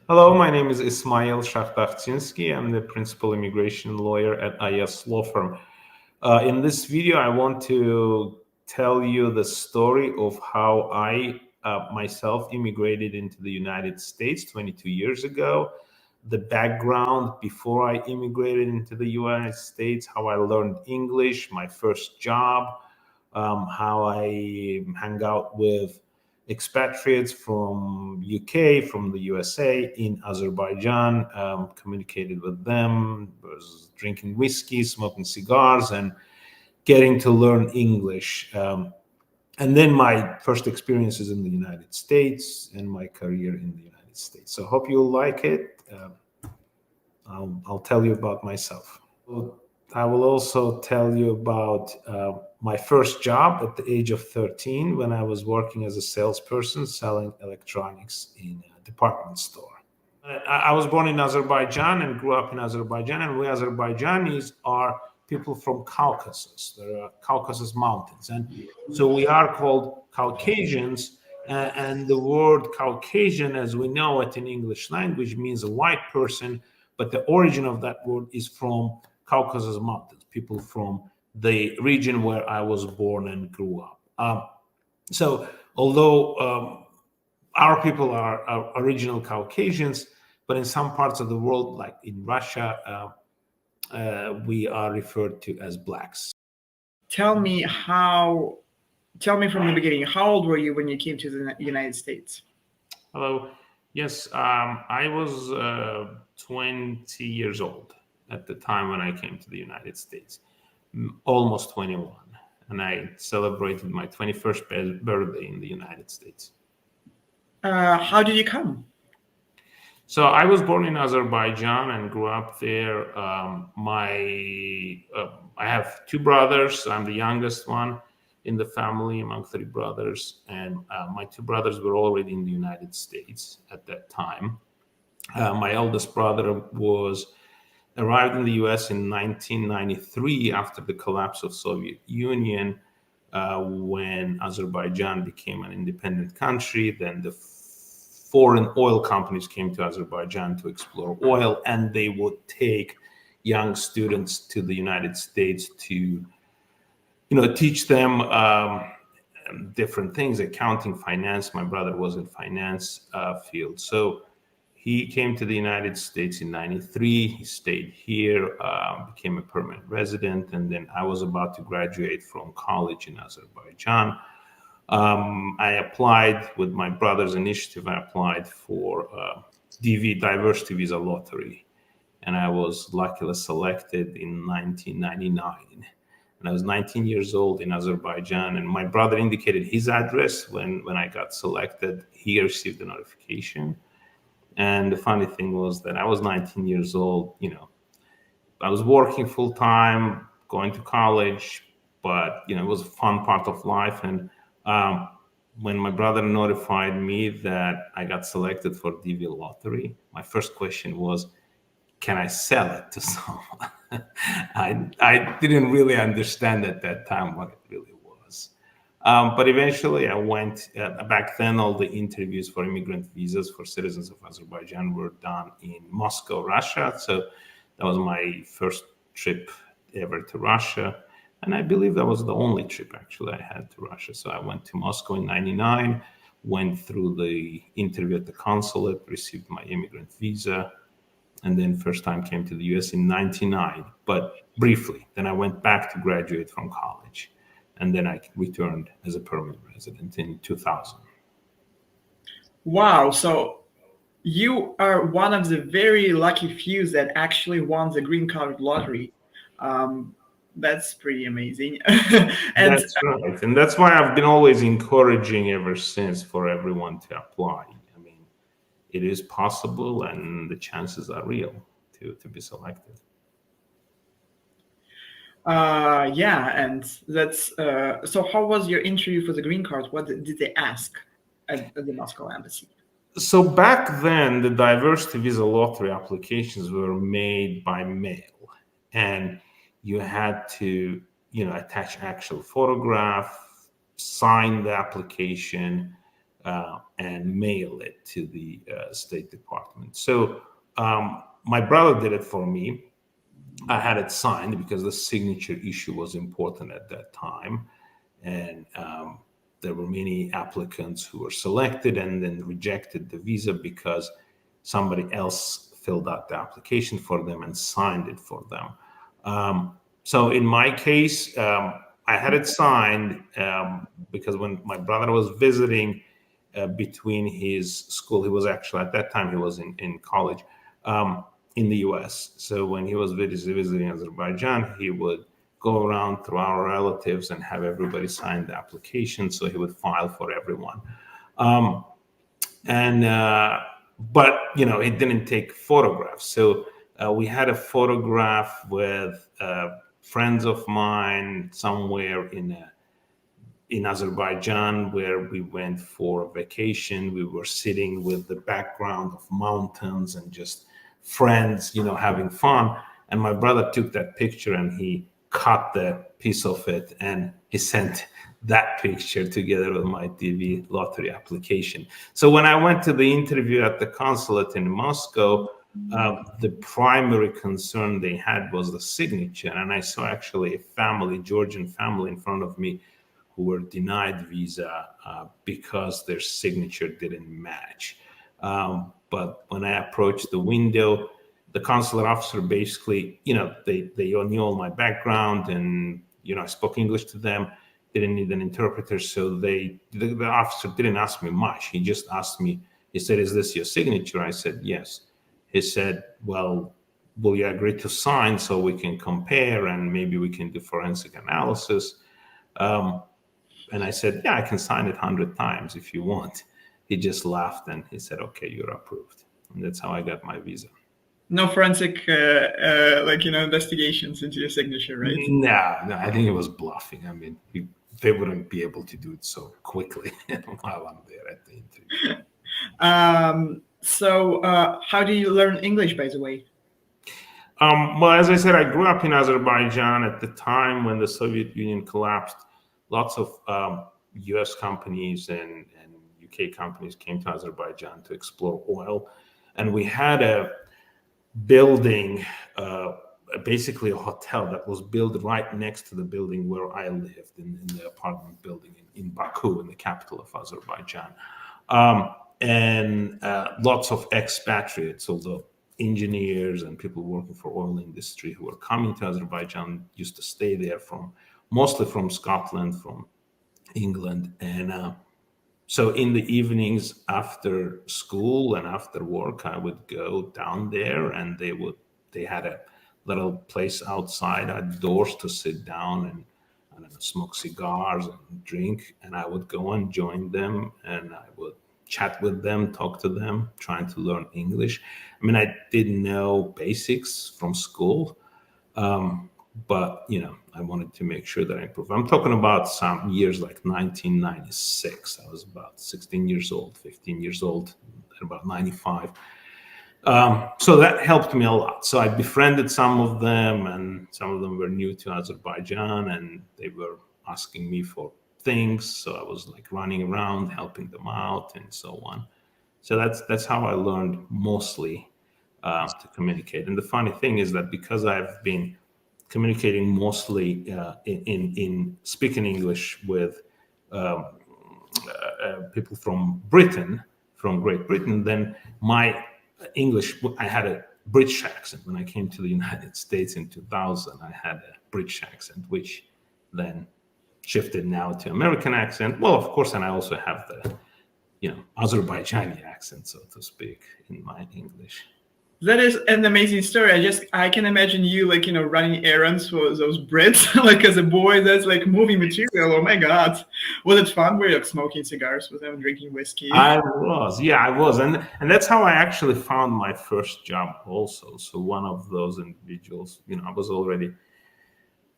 Hello, my name is Ismail Shahtakhtinski. I'm the principal immigration lawyer at IS Law Firm. In this video, I want to tell you the story of how I myself immigrated into the United States 22 years ago, the background before I immigrated into the United States, how I learned English, my first job, how I hang out with expatriates from UK, from the USA in Azerbaijan, communicated with them, was drinking whiskey, smoking cigars, and getting to learn English. And then my first experiences in the United States and my career in the United States. So hope you'll like it. I'll tell you about myself. I will also tell you about my first job at the age of 13 when I was working as a salesperson selling electronics in a department store. I was born in Azerbaijan and grew up in Azerbaijan, and we Azerbaijanis are people from Caucasus. There are Caucasus Mountains, and so we are called Caucasians. And the word Caucasian, as we know it in English language, means a white person, but the origin of that word is from Caucasus Mountains, people from the region where I was born and grew up. So although our people are original Caucasians, but in some parts of the world, like in Russia, we are referred to as blacks. Tell me from the beginning, how old were you when you came to the United States? Hello. Yes, I was 20 years old at the time when I came to the United States, almost 21. And I celebrated my 21st birthday in the United States. How did you come? So I was born in Azerbaijan and grew up there. I have two brothers. I'm the youngest one in the family among three brothers. And my two brothers were already in the United States at that time. My eldest brother arrived in the U.S. in 1993 after the collapse of Soviet Union, when Azerbaijan became an independent country. Then the foreign oil companies came to Azerbaijan to explore oil, and they would take young students to the United States to, teach them different things, accounting, finance. My brother was in finance field, so he came to the United States in 93. He stayed here, became a permanent resident, and then I was about to graduate from college in Azerbaijan. I applied with my brother's initiative. I applied for DV, diversity visa lottery, and I was luckily selected in 1999. And I was 19 years old in Azerbaijan, and my brother indicated his address when I got selected. He received a notification. And the funny thing was that I was 19 years old. I was working full time, going to college, but it was a fun part of life. And when my brother notified me that I got selected for DV lottery, my first question was, can I sell it to someone? I didn't really understand at that time what it really was. But eventually I went, back then all the interviews for immigrant visas for citizens of Azerbaijan were done in Moscow, Russia. So that was my first trip ever to Russia. And I believe that was the only trip actually I had to Russia. So I went to Moscow in 99, went through the interview at the consulate, received my immigrant visa, and then first time came to the US in 99, but briefly. Then I went back to graduate from college. And then I returned as a permanent resident in 2000. Wow. So you are one of the very lucky few that actually won the green card lottery. That's pretty amazing. And that's right. And that's why I've been always encouraging ever since for everyone to apply. I mean, it is possible and the chances are real to be selected. Yeah, and that's so how was your interview for the green card? What did they ask at the Moscow embassy? So back then, the diversity visa lottery applications were made by mail, and you had to, attach actual photograph, sign the application, and mail it to the State Department. So my brother did it for me. I had it signed because the signature issue was important at that time. And there were many applicants who were selected and then rejected the visa because somebody else filled out the application for them and signed it for them. So in my case, I had it signed because when my brother was visiting between his school, he was actually, at that time, he was in college in the US. So when he was visiting Azerbaijan, he would go around through our relatives and have everybody sign the application. So he would file for everyone. But it didn't take photographs. So we had a photograph with friends of mine somewhere in Azerbaijan, where we went for a vacation. We were sitting with the background of mountains and just friends, having fun. And my brother took that picture and he cut the piece of it and he sent that picture together with my TV lottery application. So when I went to the interview at the consulate in Moscow, the primary concern they had was the signature. And I saw actually a family, Georgian family in front of me who were denied visa because their signature didn't match. But when I approached the window, the consular officer basically, they knew all my background and, I spoke English to them. They didn't need an interpreter. So the officer didn't ask me much. He just asked me, he said, "Is this your signature?" I said, "Yes." He said, "Well, will you agree to sign so we can compare and maybe we can do forensic analysis?" And I said, "Yeah, I can sign it 100 times if you want." He just laughed and he said, "Okay, you're approved." And that's how I got my visa. No forensic, investigations into your signature, right? No, I think it was bluffing. I mean, they wouldn't be able to do it so quickly while I'm there at the interview. So how do you learn English, by the way? Well, as I said, I grew up in Azerbaijan at the time when the Soviet Union collapsed. Lots of U.S. companies and UK companies came to Azerbaijan to explore oil. And we had a building, basically a hotel that was built right next to the building where I lived, in the apartment building in Baku, in the capital of Azerbaijan. And lots of expatriates, although engineers and people working for oil industry who were coming to Azerbaijan used to stay there mostly from Scotland, from England. And so in the evenings after school and after work, I would go down there and they had a little place outside at the doors to sit down and I don't know, smoke cigars and drink. And I would go and join them and I would chat with them, talk to them, trying to learn English. I mean, I didn't know basics from school, but I wanted to make sure that I improved. I'm talking about some years like 1996. I was about 16 years old, 15 years old, about 95. So that helped me a lot. So I befriended some of them, and some of them were new to Azerbaijan, and they were asking me for things. So I was like running around, helping them out, and so on. So that's how I learned mostly to communicate. And the funny thing is that because I've been communicating mostly in speaking English with people from Great Britain, then my English, I had a British accent. When I came to the United States in 2000, I had a British accent, which then shifted now to American accent. Well, of course, and I also have the, Azerbaijani accent, so to speak, in my English. That is an amazing story. I can imagine you running errands for those Brits, like as a boy. That's like movie material. Oh my God. Was it fun? Were you like smoking cigars with them, drinking whiskey? I was. And that's how I actually found my first job also. So one of those individuals, I was already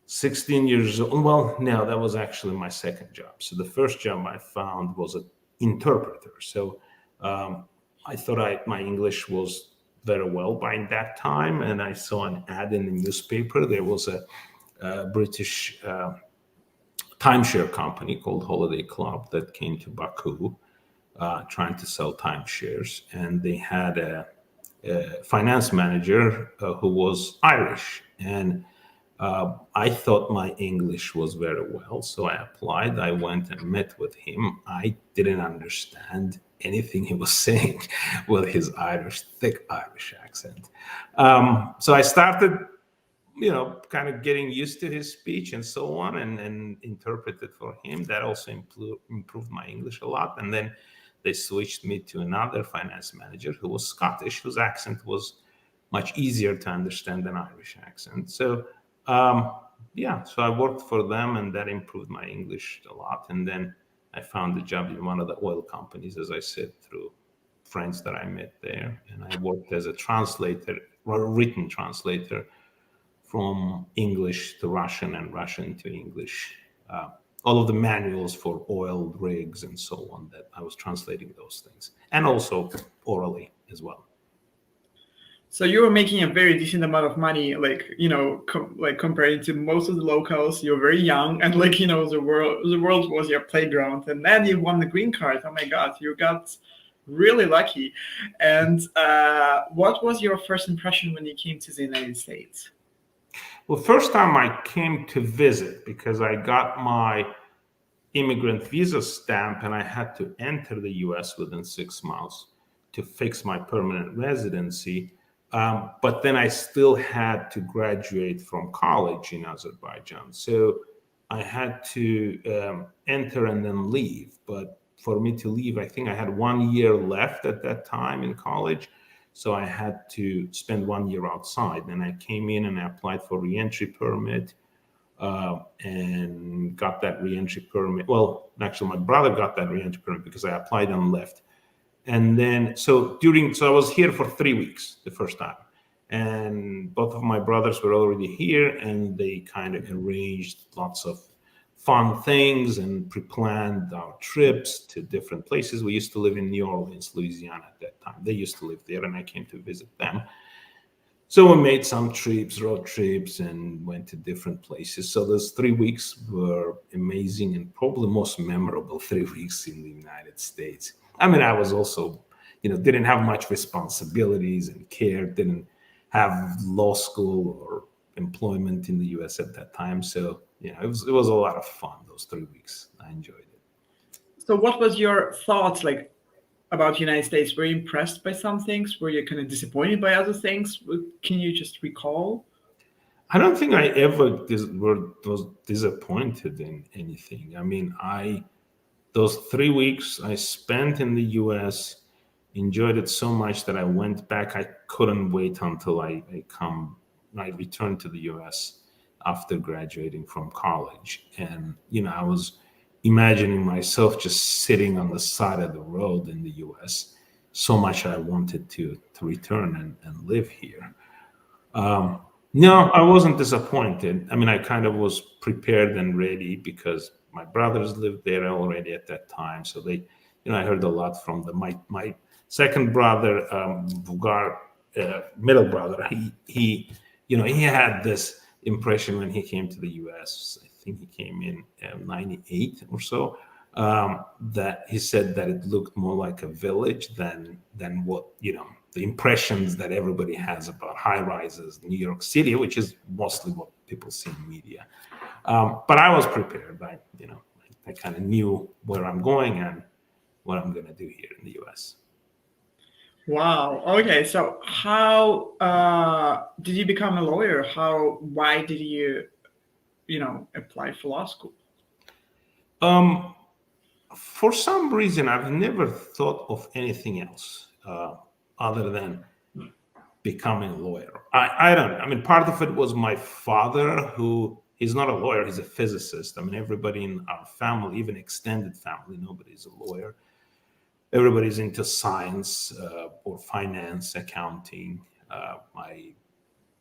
16 years old. Well, no, that was actually my second job. So the first job I found was an interpreter. So I thought my English was very well by that time, and I saw an ad in the newspaper. There was a British timeshare company called Holiday Club that came to Baku, trying to sell timeshares, and they had a finance manager who was Irish, and I thought my English was very well, so I applied. I went and met with him. I didn't understand anything he was saying with his thick Irish accent. So I started, kind of getting used to his speech and so on, and interpreted for him. That also improved my English a lot. And then they switched me to another finance manager who was Scottish, whose accent was much easier to understand than Irish accent. So so I worked for them, and that improved my English a lot. And then I found a job in one of the oil companies, as I said, through friends that I met there. And I worked as a translator, or a written translator, from English to Russian and Russian to English. All of the manuals for oil rigs and so on, that I was translating those things, and also orally as well. So you were making a very decent amount of money, compared to most of the locals. You're very young, and the world was your playground. And then you won the green card. Oh my God, you got really lucky. And what was your first impression when you came to the United States? Well, first time I came to visit, because I got my immigrant visa stamp, and I had to enter the U.S. within 6 months to fix my permanent residency. But then I still had to graduate from college in Azerbaijan. So I had to enter and then leave. But for me to leave, I think I had 1 year left at that time in college. So I had to spend 1 year outside. And I came in and I applied for re-entry permit and got that re-entry permit. Well, actually, my brother got that re-entry permit because I applied and left. And then, so I was here for 3 weeks the first time. And both of my brothers were already here, and they kind of arranged lots of fun things and pre-planned our trips to different places. We used to live in New Orleans, Louisiana at that time. They used to live there, and I came to visit them. So we made some trips, road trips, and went to different places. So those 3 weeks were amazing, and probably the most memorable 3 weeks in the United States. I mean, I was also, didn't have much responsibilities and care, didn't have law school or employment in the U.S. at that time. So, it was a lot of fun, those 3 weeks. I enjoyed it. So what was your thoughts about the United States? Were you impressed by some things? Were you kind of disappointed by other things? Can you just recall? I don't think I ever was disappointed in anything. I mean, those 3 weeks I spent in the U.S., enjoyed it so much that I went back. I couldn't wait until I returned to the U.S. after graduating from college. And, I was imagining myself just sitting on the side of the road in the U.S. So much I wanted to return and live here. No, I wasn't disappointed. I mean, I kind of was prepared and ready because my brothers lived there already at that time. So they, I heard a lot from them. My second brother, Vugar, middle brother, he had this impression when he came to the U.S. I think he came in 98 or so. That he said that it looked more like a village than what, the impressions that everybody has about high rises, New York City, which is mostly what people see in media. But I was prepared. I kind of knew where I'm going and what I'm going to do here in the U.S. Wow. Okay. So how did you become a lawyer? Why did you, apply for law school? For some reason, I've never thought of anything else other than becoming a lawyer. I don't know. I mean, part of it was my father, he's not a lawyer, he's a physicist. I mean, everybody in our family, even extended family, nobody's a lawyer. Everybody's into science or finance, accounting. My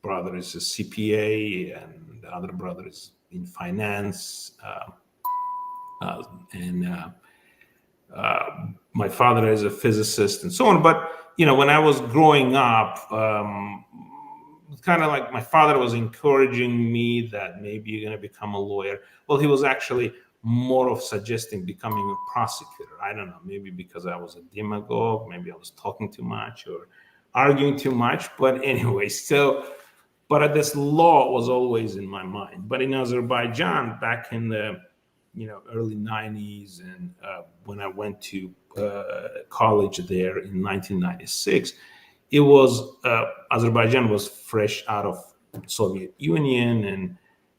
brother is a CPA, and the other brother is in finance. My father is a physicist and so on. But, when I was growing up, kind of like my father was encouraging me that maybe you're going to become a lawyer. Well, he was actually more of suggesting becoming a prosecutor. I don't know, maybe because I was a demagogue, maybe I was talking too much or arguing too much. But anyway, but this law was always in my mind. But in Azerbaijan, back in the early 90s, and when I went to college there in 1996, it was Azerbaijan was fresh out of Soviet Union, and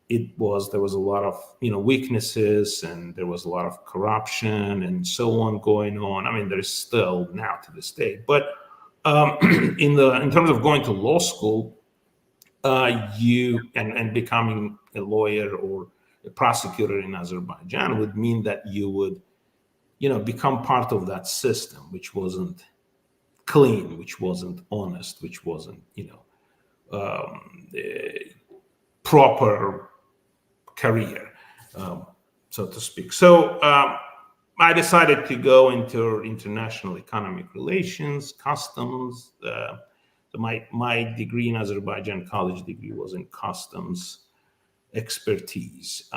there was a lot of weaknesses, and there was a lot of corruption and so on going on. I mean, there's still now to this day. But in terms of going to law school, you and becoming a lawyer or a prosecutor in Azerbaijan would mean that you would become part of that system, which wasn't clean, which wasn't honest, which wasn't proper career, so to speak. So I decided to go into international economic relations, customs. So my degree in Azerbaijan, college degree, was in customs expertise,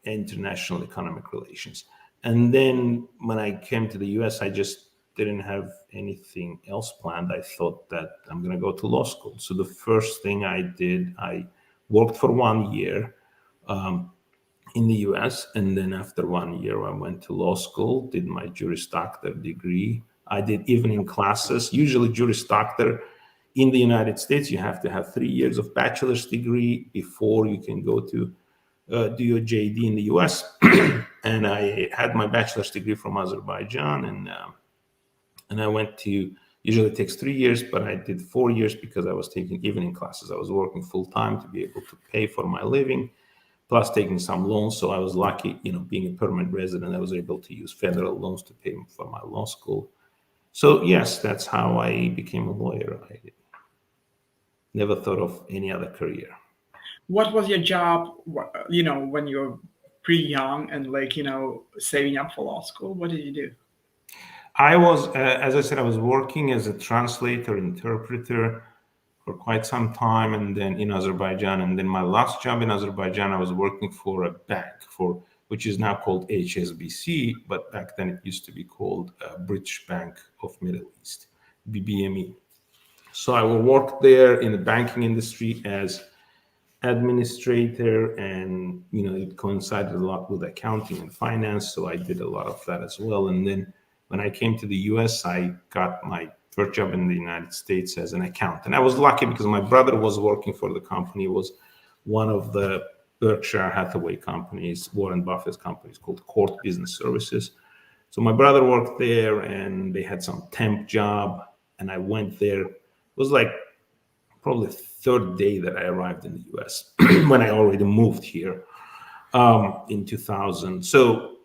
international economic relations. And then when I came to the US, I just didn't have anything else planned. I thought that I'm going to go to law school. So the first thing I did, I worked for 1 year in the US. And then after 1 year, I went to law school, did my Juris Doctor degree. I did evening classes. Usually Juris Doctor in the United States, you have to have 3 years of bachelor's degree before you can go to do your JD in the US. And I had my bachelor's degree from Azerbaijan, and I went to, usually it takes 3 years, but I did 4 years because I was taking evening classes. I was working full time to be able to pay for my living, plus taking some loans. So I was lucky, being a permanent resident, I was able to use federal loans to pay for my law school. So yes, that's how I became a lawyer. I never thought of any other career. What was your job, when you were pretty young and saving up for law school? What did you do? I was, as I said, I was working as a translator, interpreter for quite some time, and then in Azerbaijan. And then my last job in Azerbaijan, I was working for a bank, which is now called HSBC, but back then it used to be called British Bank of Middle East, BBME. So I will work there in the banking industry as administrator, and it coincided a lot with accounting and finance, so I did a lot of that as well. And then when I came to the US, I got my first job in the United States as an accountant. I was lucky because my brother was working for the company. It was one of the Berkshire Hathaway companies, Warren Buffett's companies, called Court Business Services. So my brother worked there, and they had some temp job, and I went there. It was like probably the third day that I arrived in the US when I already moved here in 2000. So,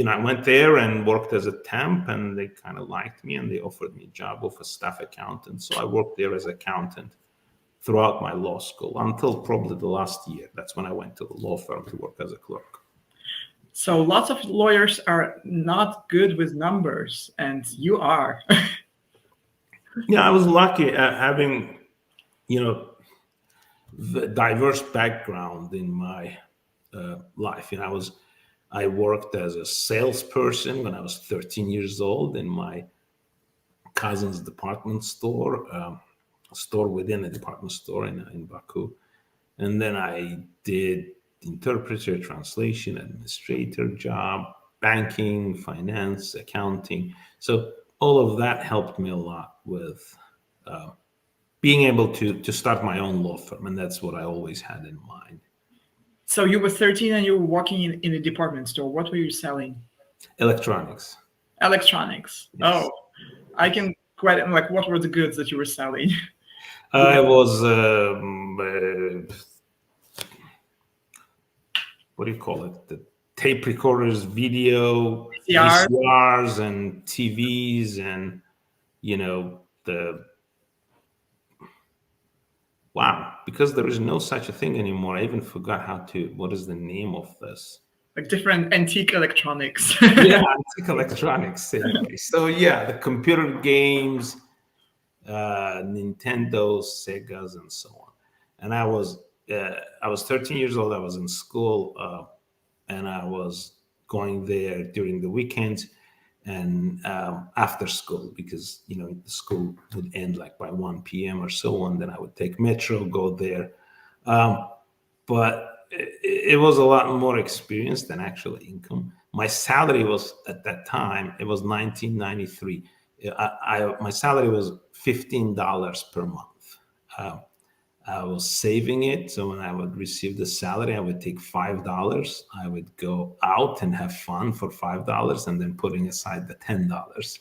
I went there and worked as a temp, and they kind of liked me, and they offered me a job of a staff accountant. So I worked there as accountant throughout my law school until probably the last year. That's when I went to the law firm to work as a clerk. So lots of lawyers are not good with numbers, and you are. Yeah, I was lucky having, the diverse background in my life. I worked as a salesperson when I was 13 years old in my cousin's department store, a store within a department store in Baku. And then I did interpreter, translation, administrator job, banking, finance, accounting. So all of that helped me a lot with being able to start my own law firm. And that's what I always had in mind. So you were 13 and you were working in a department store. What were you selling? Electronics. Electronics. Yes. Oh, I can quite, what were the goods that you were selling? I was, what do you call it? The tape recorders, video, VCRs, and TVs, and, wow, because there is no such a thing anymore. I even forgot what is the name of this? Like different antique electronics. Yeah, antique electronics. Anyway. So yeah, the computer games, Nintendos, Segas, and so on. And I was 13 years old. I was in school, and I was going there during the weekends and after school, because the school would end like by 1 p.m. or so on. Then I would take metro, go there. But it was a lot more experience than actual income. My salary was, at that time, it was 1993. My salary was $15 per month. I was saving it. So when I would receive the salary, I would take $5. I would go out and have fun for $5 and then putting aside the $10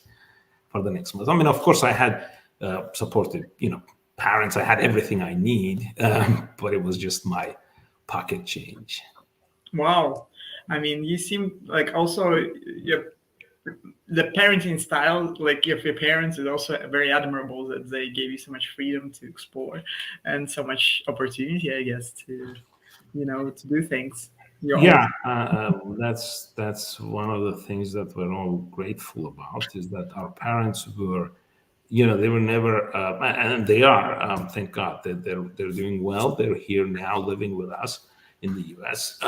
for the next month. I mean, of course, I had supported, parents. I had everything I need, but it was just my pocket change. Wow. I mean, you seem like also the parenting style, like of your parents, is also very admirable, that they gave you so much freedom to explore and so much opportunity, I guess, to to do things. That's one of the things that we're all grateful about, is that our parents were, they were never, and they are, thank God, that they're doing well. They're here now, living with us in the U.S.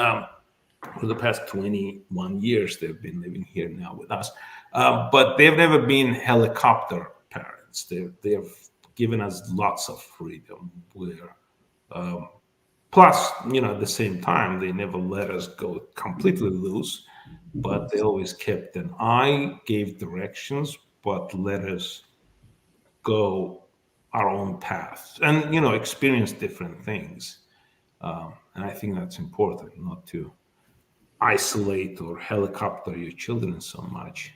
For the past 21 years, they've been living here now with us. But they've never been helicopter parents. They've given us lots of freedom. Plus, at the same time, they never let us go completely loose, but they always kept an eye, gave directions, but let us go our own paths and, experience different things. And I think that's important, not to isolate or helicopter your children so much.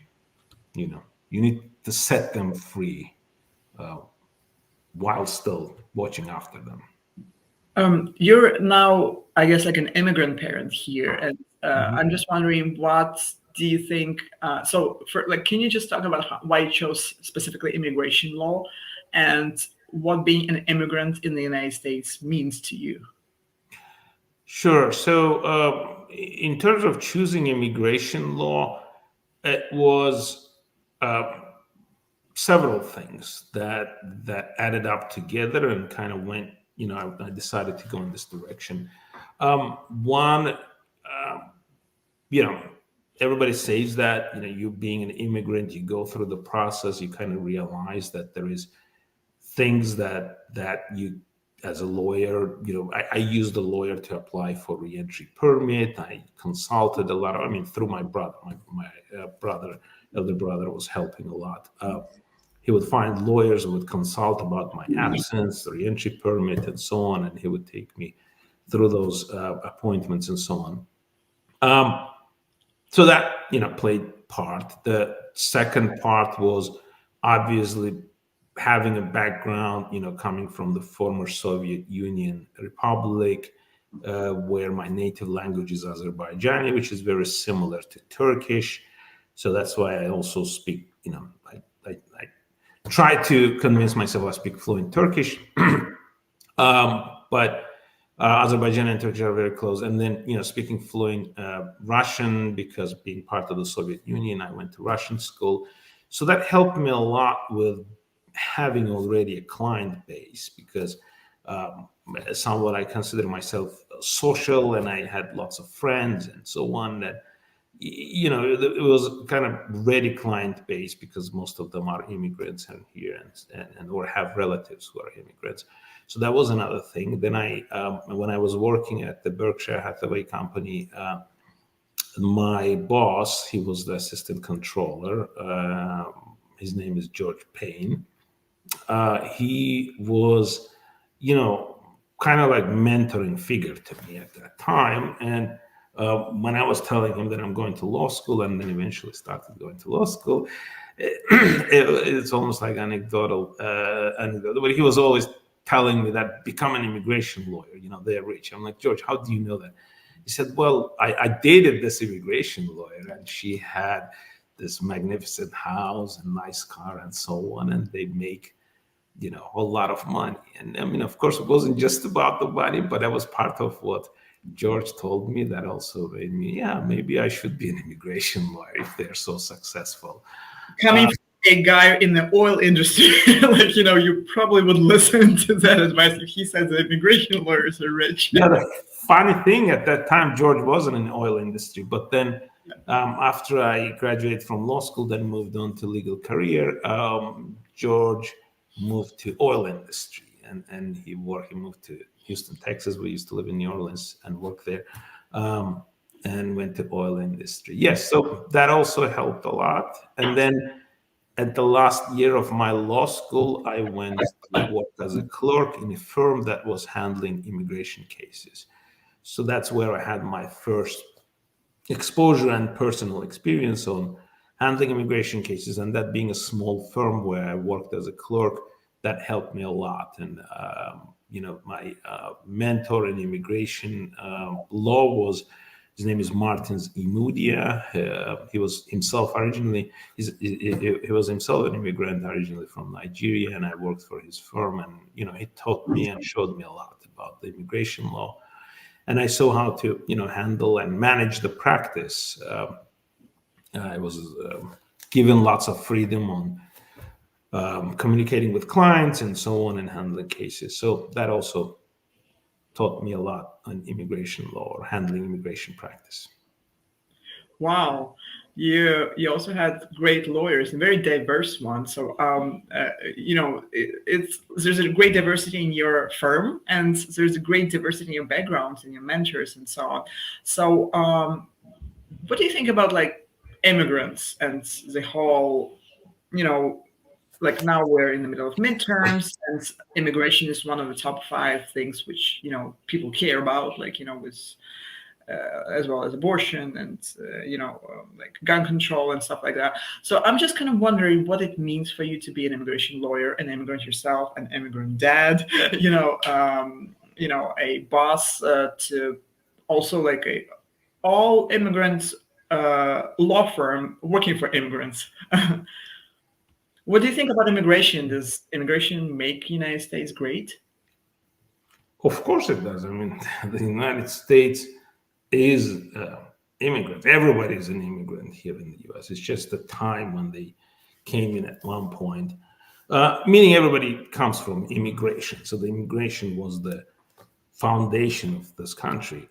You need to set them free while still watching after them. You're now, I guess, like an immigrant parent here, and I'm just wondering, what do you think? Can you just talk about why you chose specifically immigration law, and what being an immigrant in the United States means to you? Sure. So, in terms of choosing immigration law, it was several things that added up together and kind of went. I decided to go in this direction. One, everybody says that you being an immigrant, you go through the process, you kind of realize that there is things that you, as a lawyer, I used a lawyer to apply for reentry permit. I consulted a lot through my brother. My elder brother was helping a lot. He would find lawyers who would consult about my absence, the reentry permit, and so on, and he would take me through those appointments and so on. So that played part. The second part was obviously having a background, coming from the former Soviet Union Republic, where my native language is Azerbaijani, which is very similar to Turkish. So that's why I also speak, I try to convince myself I speak fluent Turkish. But Azerbaijan and Turkish are very close. And then, speaking fluent Russian, because being part of the Soviet Union, I went to Russian school. So that helped me a lot with having already a client base, because somewhat I consider myself social, and I had lots of friends and so on, that it was kind of ready client base, because most of them are immigrants and here and or have relatives who are immigrants. So that was another thing. Then when I was working at the Berkshire Hathaway company, my boss, he was the assistant controller. His name is George Payne. He was, kind of like mentoring figure to me at that time. And when I was telling him that I'm going to law school, and then eventually started going to law school, it's almost like anecdotal, but he was always telling me that become an immigration lawyer, they're rich. I'm like, George, how do you know that? He said, well, I dated this immigration lawyer, and she had this magnificent house and nice car and so on, and they make a lot of money. And of course, it wasn't just about the money, but that was part of what George told me, that also made me, maybe I should be an immigration lawyer if they're so successful. Coming from a guy in the oil industry, you probably would listen to that advice if he says that immigration lawyers are rich. Yeah, the funny thing, at that time, George wasn't in the oil industry, but then After I graduated from law school, then moved on to legal career. George moved to oil industry, and he moved to Houston, Texas. We used to live in New Orleans and work there, and went to oil industry. Yes, so that also helped a lot. And then at the last year of my law school, I went to work as a clerk in a firm that was handling immigration cases. So that's where I had my first exposure and personal experience on handling immigration cases. And that being a small firm where I worked as a clerk, that helped me a lot. And my mentor in immigration law was, his name is Martins Imudia. He was himself originally, he was himself an immigrant originally from Nigeria, and I worked for his firm. And he taught me and showed me a lot about the immigration law, and I saw how to handle and manage the practice. I was given lots of freedom on communicating with clients and so on, and handling cases. So that also taught me a lot on immigration law or handling immigration practice. Wow. You also had great lawyers and very diverse ones. So there's a great diversity in your firm, and there's a great diversity in your backgrounds and your mentors and so on. So what do you think about like immigrants and the whole, like now we're in the middle of midterms, and immigration is one of the top 5 things which people care about, like with as well as abortion and like gun control and stuff like that. So I'm just kind of wondering what it means for you to be an immigration lawyer, an immigrant yourself, an immigrant dad, a boss to also like a all immigrants law firm working for immigrants. What do you think about immigration? Does immigration make United States great? Of course it does. I mean, the United States is immigrant. Everybody is an immigrant here in the U.S. It's just the time when they came in at one point, meaning everybody comes from immigration. So the immigration was the foundation of this country.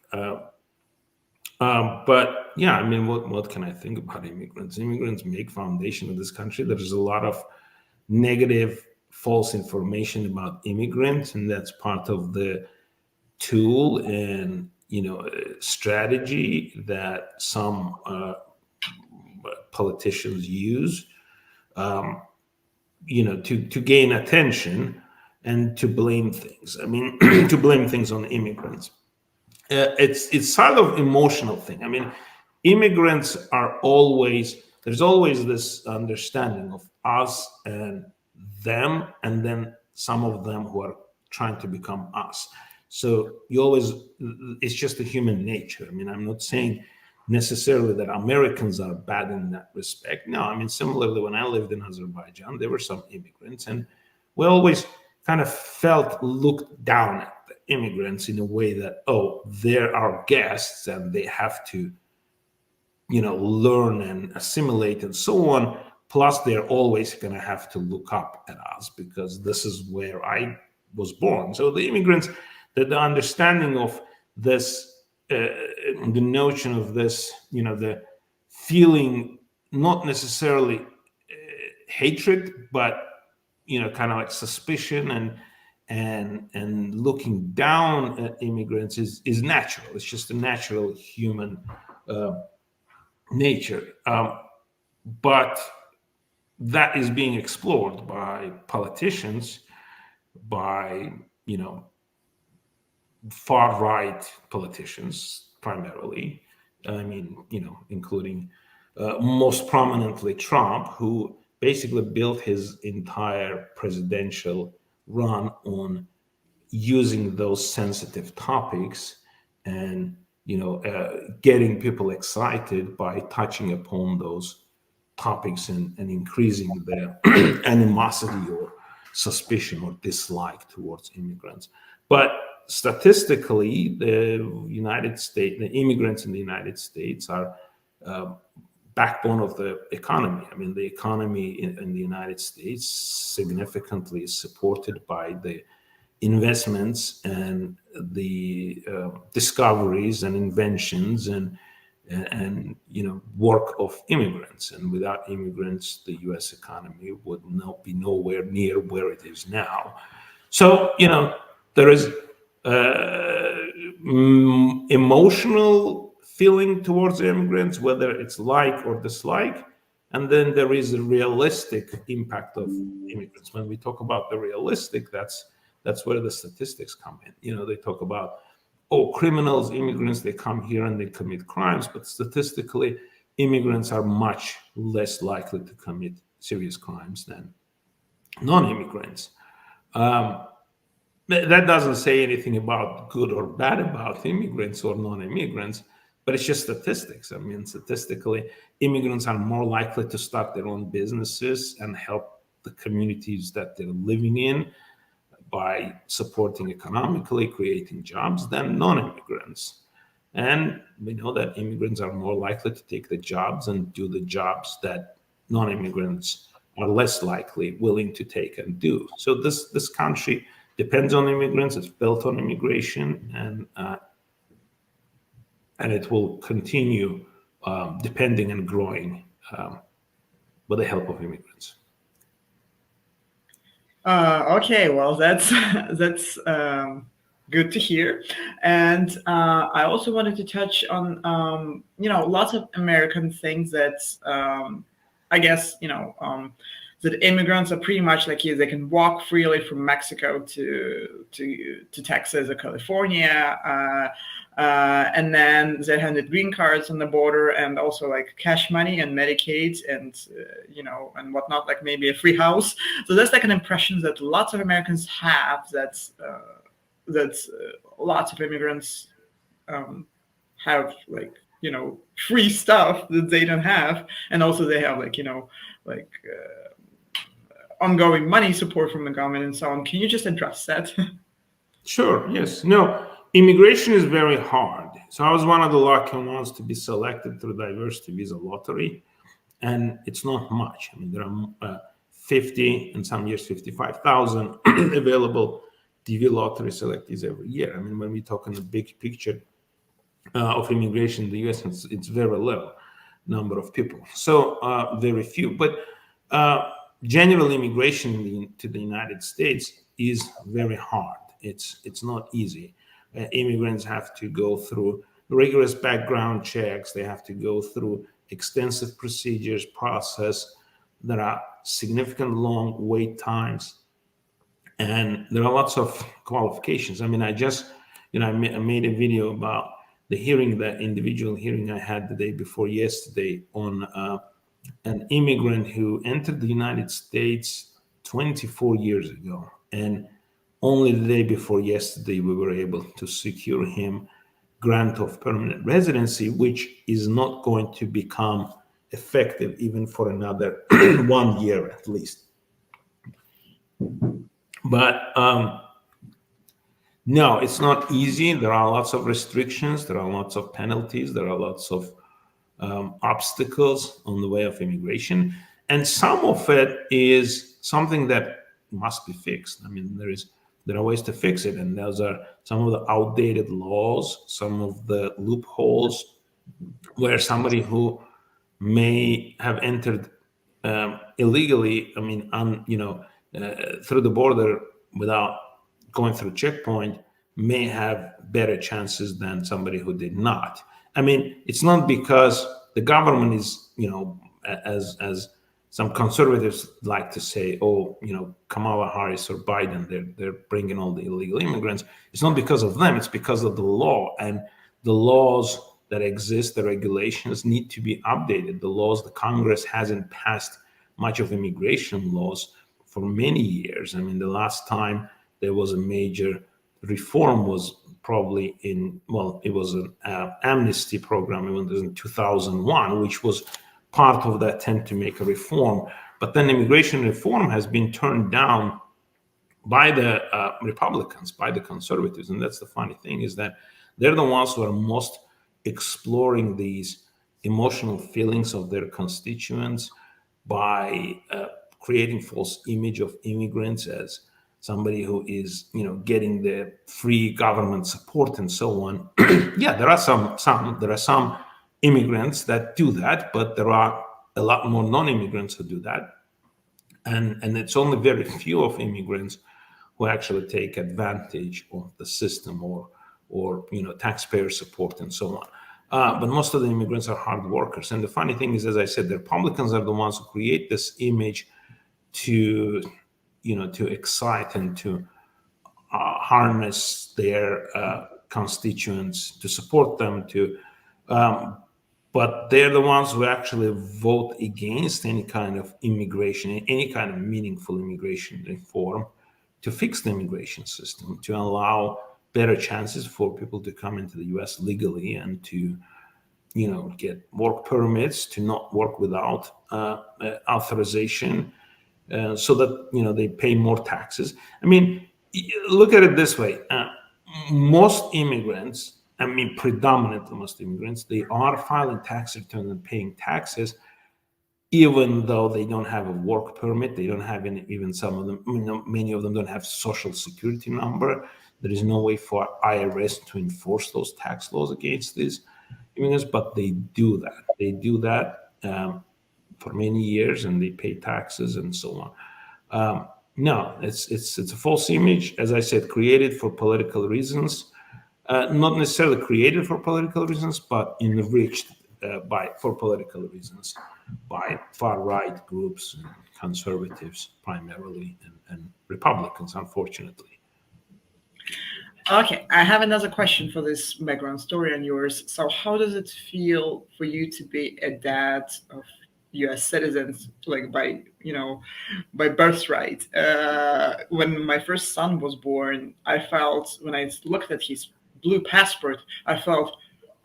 But yeah, I mean, what can I think about immigrants? Immigrants make foundation of this country. There's a lot of negative, false information about immigrants, and that's part of the tool and strategy that some politicians use, to gain attention and to blame things. I mean, to blame things on immigrants. It's sort of emotional thing. I mean, immigrants are there's always this understanding of us and them, and then some of them who are trying to become us. So it's just a human nature. I mean, I'm not saying necessarily that Americans are bad in that respect. No, I mean, similarly, when I lived in Azerbaijan, there were some immigrants, and we always kind of looked down at the immigrants in a way that, oh, they're our guests and they have to, learn and assimilate and so on. Plus, they're always going to have to look up at us because this is where I was born. So the immigrants, the understanding of this, the notion of this, the feeling, not necessarily hatred, but kind of like suspicion and looking down at immigrants is natural. It's just a natural human nature. But that is being explored by politicians, by far right politicians primarily. I mean, including most prominently Trump, who basically built his entire presidential run on using those sensitive topics and getting people excited by touching upon those topics and increasing their animosity or suspicion or dislike towards immigrants. But statistically, the immigrants in the United States are backbone of the economy. I mean, the economy in the United States significantly is supported by the investments and the discoveries and inventions and and work of immigrants. And without immigrants, the U.S. economy would not be nowhere near where it is now. So there is emotional feeling towards immigrants, whether it's like or dislike, and then there is a realistic impact of immigrants. When we talk about the realistic, that's where the statistics come in. They talk about, criminals, immigrants, they come here and they commit crimes, but statistically, immigrants are much less likely to commit serious crimes than non-immigrants. That doesn't say anything about good or bad about immigrants or non-immigrants, but it's just statistics. I mean, statistically, immigrants are more likely to start their own businesses and help the communities that they're living in by supporting economically, creating jobs than non-immigrants. And we know that immigrants are more likely to take the jobs and do the jobs that non-immigrants are less likely willing to take and do. So this country depends on immigrants. It's built on immigration, and it will continue depending and growing with the help of immigrants. Okay, well, that's good to hear. And I also wanted to touch on lots of American things that I guess that immigrants are pretty much like you. They can walk freely from Mexico to Texas or California, and then they're handed green cards on the border, and also like cash money and Medicaid and and whatnot, like maybe a free house. So that's like an impression that lots of Americans have. That's lots of immigrants have like free stuff that they don't have, and also they have like ongoing money support from the government and so on. Can you just address that? Sure. Yes. No. Immigration is very hard. So I was one of the lucky ones to be selected through diversity visa lottery, and it's not much. I mean, there are 50 and some years 55,000 available DV lottery selectees every year. I mean, when we talk in the big picture of immigration in the U.S., it's very little number of people. So very few. But general immigration to the United States is very hard. It's not easy. Immigrants have to go through rigorous background checks. They have to go through extensive procedures, process. There are significant long wait times, and there are lots of qualifications. I mean, I made a video about the hearing, the individual hearing I had the day before yesterday on an immigrant who entered the United States 24 years ago, and only the day before yesterday, we were able to secure him grant of permanent residency, which is not going to become effective even for another 1 year at least. But no, it's not easy. There are lots of restrictions. There are lots of penalties. There are lots of obstacles on the way of immigration. And some of it is something that must be fixed. I mean, there are ways to fix it, and those are some of the outdated laws, some of the loopholes where somebody who may have entered illegally, I mean, through the border without going through checkpoint may have better chances than somebody who did not. I mean, it's not because the government is, as some conservatives like to say, Kamala Harris or Biden, they're bringing all the illegal immigrants. It's not because of them. It's because of the law. And the laws that exist, the regulations need to be updated. The Congress hasn't passed much of immigration laws for many years. I mean, the last time there was a major reform was probably it was an amnesty program. It was in 2001, which was part of the attempt to make a reform. But then immigration reform has been turned down by the Republicans, by the conservatives. And that's the funny thing, is that they're the ones who are most exploring these emotional feelings of their constituents by creating false image of immigrants as somebody who is, getting the free government support and so on. Yeah, there are some immigrants that do that, but there are a lot more non-immigrants who do that. And it's only very few of immigrants who actually take advantage of the system or taxpayer support and so on. But most of the immigrants are hard workers. And the funny thing is, as I said, the Republicans are the ones who create this image to excite and to harness their constituents, to support them, but they're the ones who actually vote against any kind of immigration, any kind of meaningful immigration reform, to fix the immigration system, to allow better chances for people to come into the U.S. legally and to, get work permits, to not work without authorization, so that they pay more taxes. I mean, look at it this way: most immigrants, predominantly most immigrants, they are filing tax returns and paying taxes, even though they don't have a work permit. They don't have any, even some of them, many of them don't have social security number. There is no way for IRS to enforce those tax laws against these immigrants, but they do that. They do that for many years, and they pay taxes and so on. No, it's a false image, as I said, created for political reasons. Not necessarily created for political reasons, but enriched for political reasons by far-right groups, conservatives primarily, and Republicans, unfortunately. Okay, I have another question for this background story on yours. So how does it feel for you to be a dad of U.S. citizens, like by birthright? When my first son was born, I felt, when I looked at his blue passport, I felt,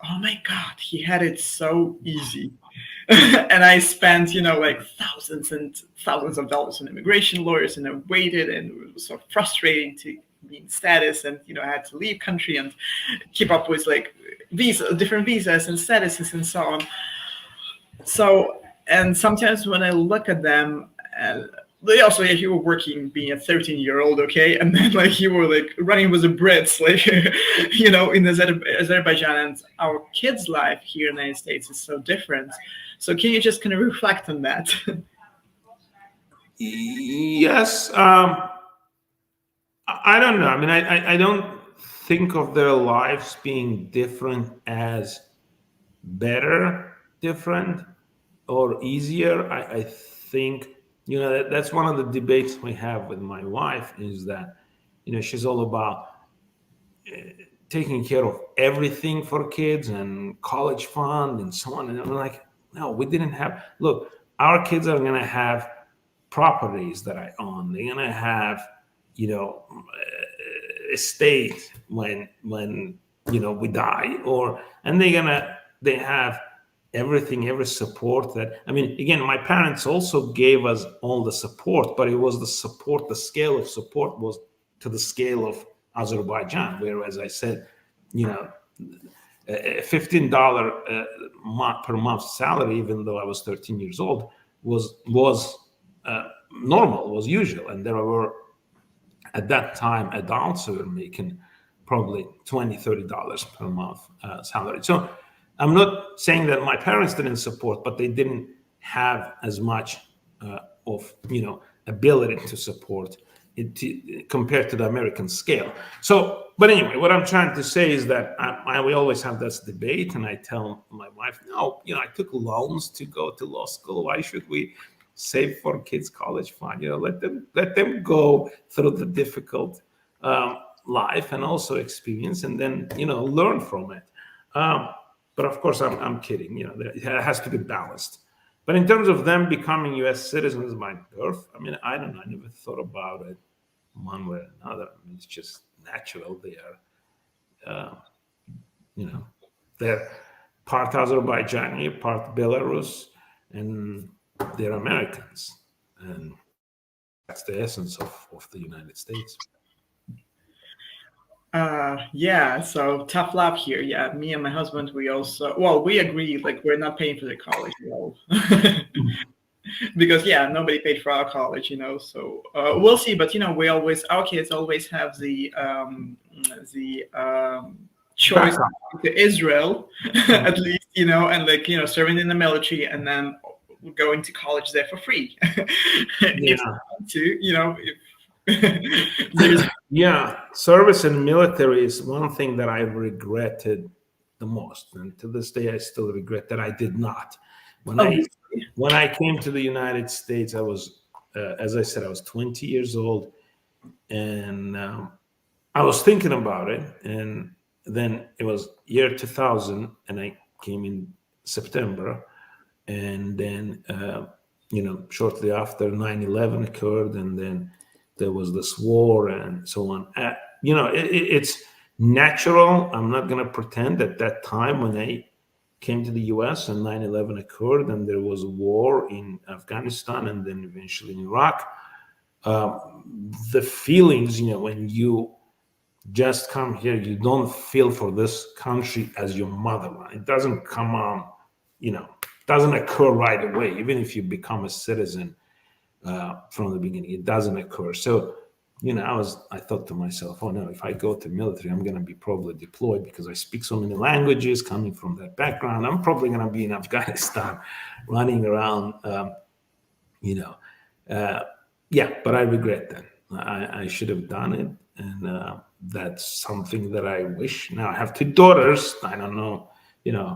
oh my God, he had it so easy. And I spent, thousands and thousands of dollars on immigration lawyers, and I waited, and it was so frustrating to be in status, and I had to leave country and keep up with different visas and statuses and so on. So, and sometimes when I look at them, you were working, being a 13-year-old, okay, and then you were running with the Brits, in Azerbaijan, and our kids' life here in the United States is so different. So can you just kind of reflect on that? Yes. I don't know. I don't think of their lives being different as better, different, or easier. I think, that's one of the debates we have with my wife, is that, she's all about taking care of everything for kids and college fund and so on. And I'm like, no, we didn't have, look, our kids are going to have properties that I own. They're going to have, estate when we die, and they have everything, every support that, again, my parents also gave us all the support, but it was the support, the scale of support was to the scale of Azerbaijan, where, as I said, a $15 per month salary, even though I was 13 years old, was normal, was usual. And there were, at that time, adults who were making probably $20, $30 per month salary. So I'm not saying that my parents didn't support, but they didn't have as much of ability to support it compared to the American scale. So, but anyway, what I'm trying to say is that we always have this debate, and I tell my wife, no, I took loans to go to law school. Why should we save for kids' college fund? Let them go through the difficult life and also experience, and then learn from it. But of course, I'm kidding. It has to be balanced. But in terms of them becoming U.S. citizens by birth, I don't know. I never thought about it one way or another. It's just natural. They are, they're part Azerbaijani, part Belarus, and they're Americans. And that's the essence of the United States. So tough love here. Yeah, me and my husband, we also, we agree, we're not paying for the college at all. Because nobody paid for our college, so we'll see. But we always, our kids always have the choice Backup. to Israel, at least, and serving in the military and then going to college there for free. If Yeah. there's Yeah, service in military is one thing that I regretted the most, and to this day I still regret that I did not. When I obviously. when I came to the United States, I was, as I said, I was 20 years old, and I was thinking about it, and then it was year 2000, and I came in September, and then shortly after 9/11 occurred, and then there was this war and so on. It's natural. I'm not going to pretend at that time when I came to the US and 9/11 occurred and there was a war in Afghanistan and then eventually in Iraq, the feelings, when you just come here, you don't feel for this country as your motherland. It doesn't come on, doesn't occur right away, even if you become a citizen from the beginning. It doesn't occur. So, I thought to myself, oh no, if I go to military, I'm going to be probably deployed because I speak so many languages coming from that background. I'm probably going to be in Afghanistan running around, yeah, but I regret that. I should have done it. And that's something that I wish. Now I have two daughters. I don't know,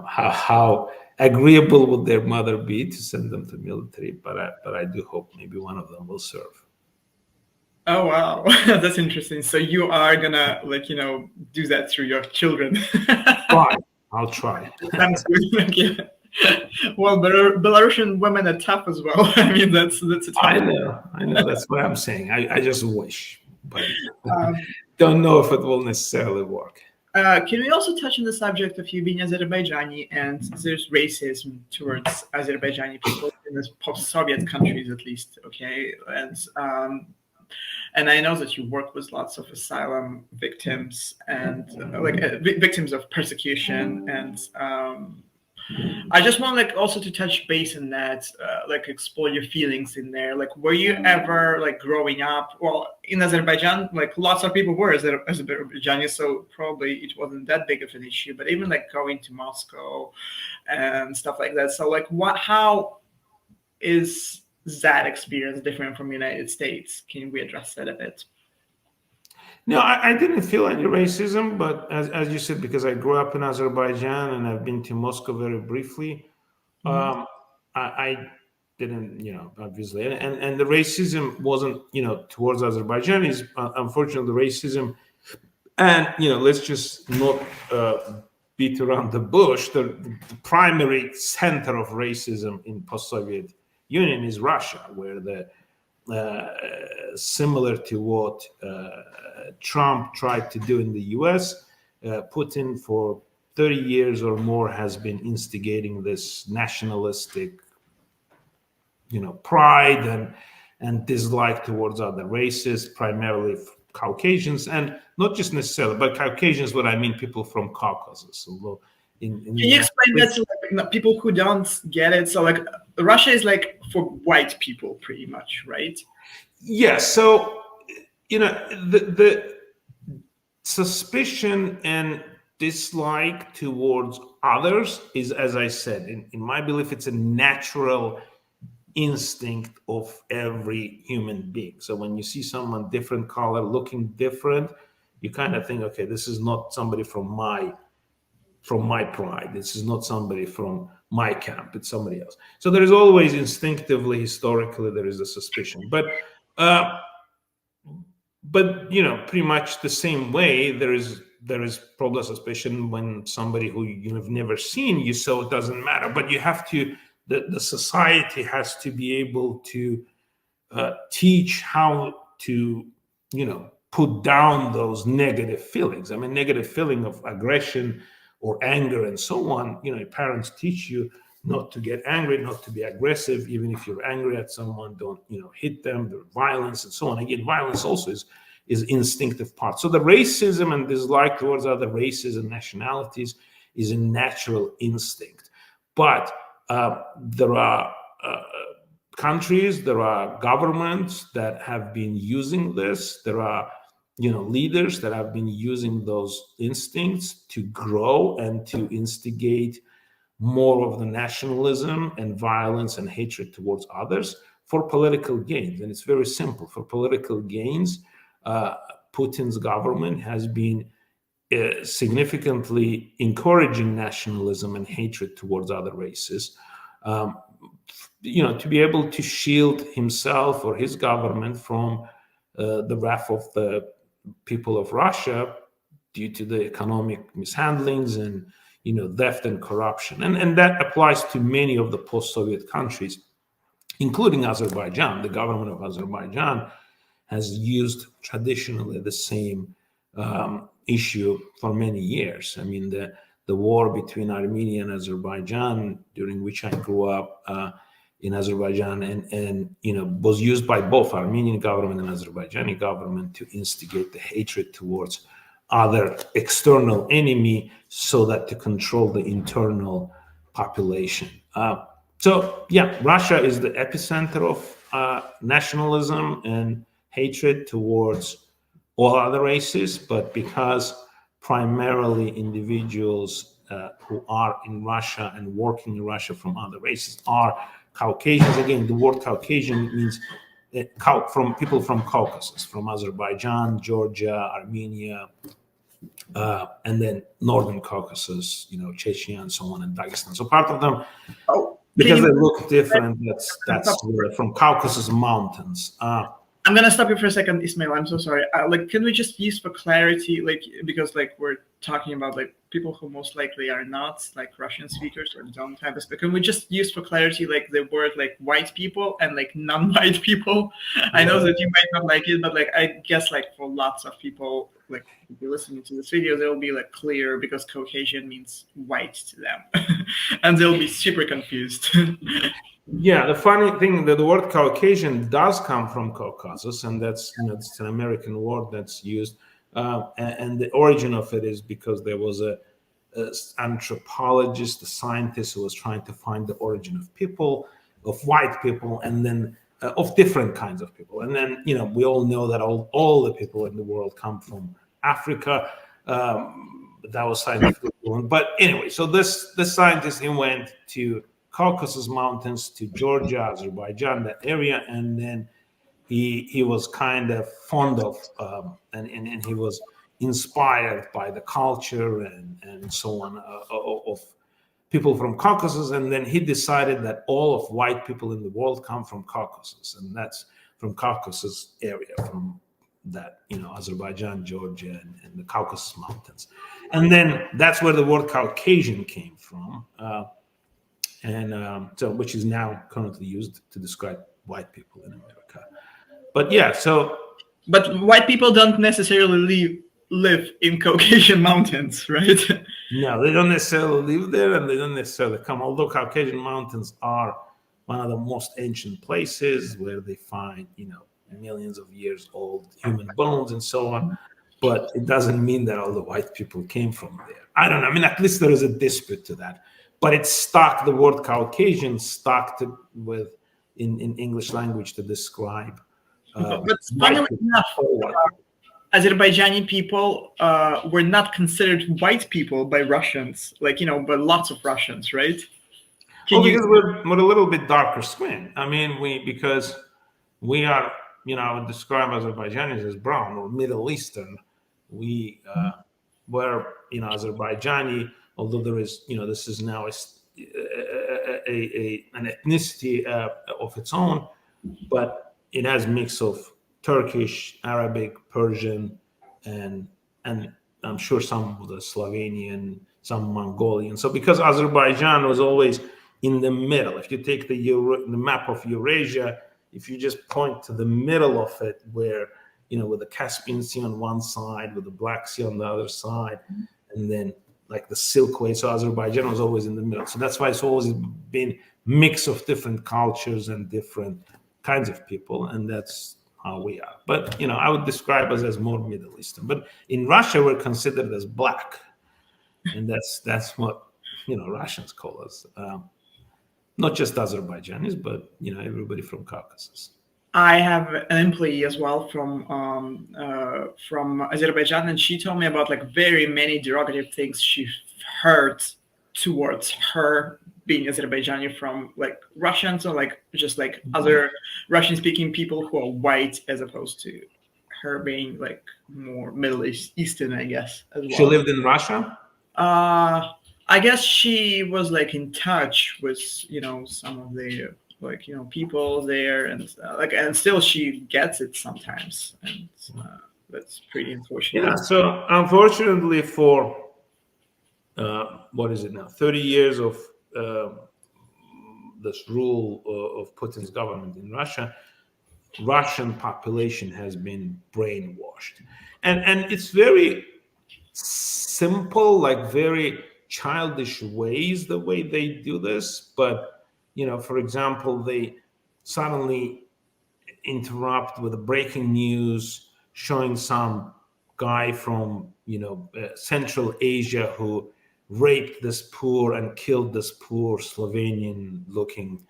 how agreeable would their mother be to send them to military, but I do hope maybe one of them will serve. Oh wow, that's interesting. So you are gonna do that through your children. I'll try. That's good. Yeah. Well, Belarusian women are tough as well. I mean, that's a tough. I know. That's what I'm saying. I just wish, but don't know if it will necessarily work. Can we also touch on the subject of you being Azerbaijani and there's racism towards Azerbaijani people in the post-Soviet countries, at least, okay? And I know that you work with lots of asylum victims and victims of persecution, and I just want also to touch base on that, explore your feelings in there. Were you ever growing up? Well, in Azerbaijan, lots of people were Azerbaijanis, so probably it wasn't that big of an issue. But even going to Moscow and stuff like that. So how is that experience different from the United States? Can we address that a bit? No, I didn't feel any racism, but as you said, because I grew up in Azerbaijan and I've been to Moscow very briefly, I didn't, obviously, and the racism wasn't, towards Azerbaijanis. Unfortunately, the racism, and let's just not beat around the bush. The primary center of racism in post-Soviet Union is Russia, where similar to what Trump tried to do in the US, Putin for 30 years or more has been instigating this nationalistic, pride and dislike towards other races, primarily Caucasians, and not just necessarily, but Caucasians, what I mean, people from Caucasus. Although can you explain that to people who don't get it? So Russia is for white people pretty much, right? Yeah. So the suspicion and dislike towards others is, as I said, in my belief, it's a natural instinct of every human being. So when you see someone different color, looking different, you kind of think, okay, this is not somebody from my pride. This is not somebody from my camp. It's somebody else. So there is always instinctively, historically, there is a suspicion. But pretty much the same way there is probably a suspicion when somebody who you have never seen, so it doesn't matter. But you have to, the society has to be able to teach how to, put down those negative feelings. I mean, negative feeling of aggression or anger and so on. Your parents teach you not to get angry, not to be aggressive. Even if you're angry at someone, don't hit them. The violence and so on. Again, violence also is instinctive part. So the racism and dislike towards other races and nationalities is a natural instinct. But there are countries, there are governments that have been using this. There are leaders that have been using those instincts to grow and to instigate more of the nationalism and violence and hatred towards others for political gains. And it's very simple. For political gains, Putin's government has been significantly encouraging nationalism and hatred towards other races, to be able to shield himself or his government from the wrath of the people of Russia due to the economic mishandlings and theft and corruption. And that applies to many of the post-Soviet countries, including Azerbaijan. The government of Azerbaijan has used traditionally the same issue for many years. I mean, the war between Armenia and Azerbaijan, during which I grew up in Azerbaijan, and was used by both Armenian government and Azerbaijani government to instigate the hatred towards other external enemy, so that to control the internal population. So yeah, Russia is the epicenter of nationalism and hatred towards all other races, but because primarily individuals who are in Russia and working in Russia from other races are Caucasians. Again, the word Caucasian means from people from Caucasus, from Azerbaijan, Georgia, Armenia, and then Northern Caucasus, Chechnya and so on, and Dagestan. So part of them, because they look different, that's from Caucasus Mountains. I'm gonna stop you for a second, Ismail. I'm so sorry. Can we just use for clarity, because we're talking about people who most likely are not Russian speakers or don't have this, but can we just use for clarity the word white people and non-white people? I know that you might not like it, but I guess for lots of people if you're listening to this video, they'll be clear, because Caucasian means white to them, and they'll be super confused. Yeah, the funny thing that the word Caucasian does come from Caucasus, and that's it's an American word that's used, and the origin of it is because there was a anthropologist, a scientist, who was trying to find the origin of people, of white people, and then of different kinds of people, and then we all know that all the people in the world come from Africa. That was scientifically proven. But anyway, so this scientist, he went to Caucasus Mountains, to Georgia, Azerbaijan, that area, and then he was kind of fond of and he was inspired by the culture and so on of people from Caucasus, and then he decided that all of white people in the world come from Caucasus, and that's from Caucasus area, from that Azerbaijan, Georgia, and the Caucasus Mountains, and then that's where the word Caucasian came from. So which is now currently used to describe white people in America. But yeah, but white people don't necessarily live in Caucasian mountains, right? No, they don't necessarily live there, and they don't necessarily come. Although Caucasian mountains are one of the most ancient places where they find, millions of years old human bones and so on. But it doesn't mean that all the white people came from there. I don't know. I mean, at least there is a dispute to that. But it's stuck, the word Caucasian stuck in English language to describe. But funnily enough, Azerbaijani people were not considered white people by Russians, by lots of Russians, right? Because we're a little bit darker skin. I mean, because we are, I would describe Azerbaijanis as brown or Middle Eastern. We were, Azerbaijani, although there is, this is now an ethnicity of its own, but it has a mix of Turkish, Arabic, Persian, and I'm sure some of the Slovenian, some Mongolian. So because Azerbaijan was always in the middle, if you take the map of Eurasia, if you just point to the middle of it, where with the Caspian Sea on one side, with the Black Sea on the other side, and then the Silk Way. So Azerbaijan was always in the middle. So that's why it's always been mix of different cultures and different kinds of people, and that's how we are. But I would describe us as more Middle Eastern. But in Russia, we're considered as black, and that's what Russians call us. Not just Azerbaijanis, but everybody from Caucasus. I have an employee as well from Azerbaijan, and she told me about like very many derogative things she heard towards her being Azerbaijani from like Russians, or like just like other Russian-speaking people who are white, as opposed to her being like more Middle Eastern, I guess, as well. She lived in Russia? I guess she was like in touch with, you know, some of the like, you know, people there, and like, and still she gets it sometimes, and that's pretty unfortunate. Yeah. So unfortunately, for what is it now, 30 years of this rule of Putin's government in Russia, Russian population has been brainwashed, and it's very simple, like very childish ways the way they do this. But you know, for example, they suddenly interrupt with a breaking news showing some guy from, you know, Central Asia who raped this poor and killed this poor Slovenian looking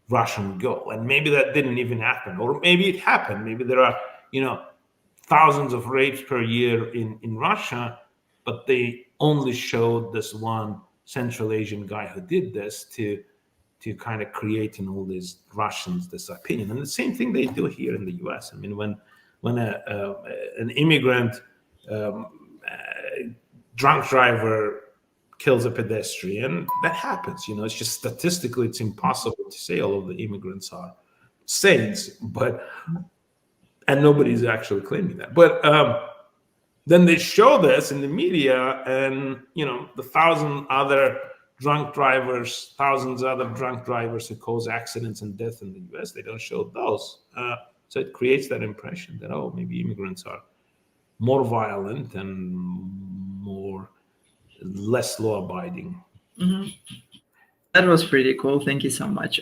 Russian girl. And maybe that didn't even happen, or maybe it happened. Maybe there are, you know, thousands of rapes per year in Russia, but they only showed this one Central Asian guy who did this to kind of create in all these Russians this opinion. And the same thing they do here in the US. I mean, when an immigrant drunk driver kills a pedestrian, that happens. You know, it's just statistically, it's impossible to say all of the immigrants are saints, and nobody's actually claiming that. But then they show this in the media, and you know, the thousands other drunk drivers who cause accidents and death in the US, they don't show those. So it creates that impression that, oh, maybe immigrants are more violent and less law abiding. That was pretty cool. Thank you so much.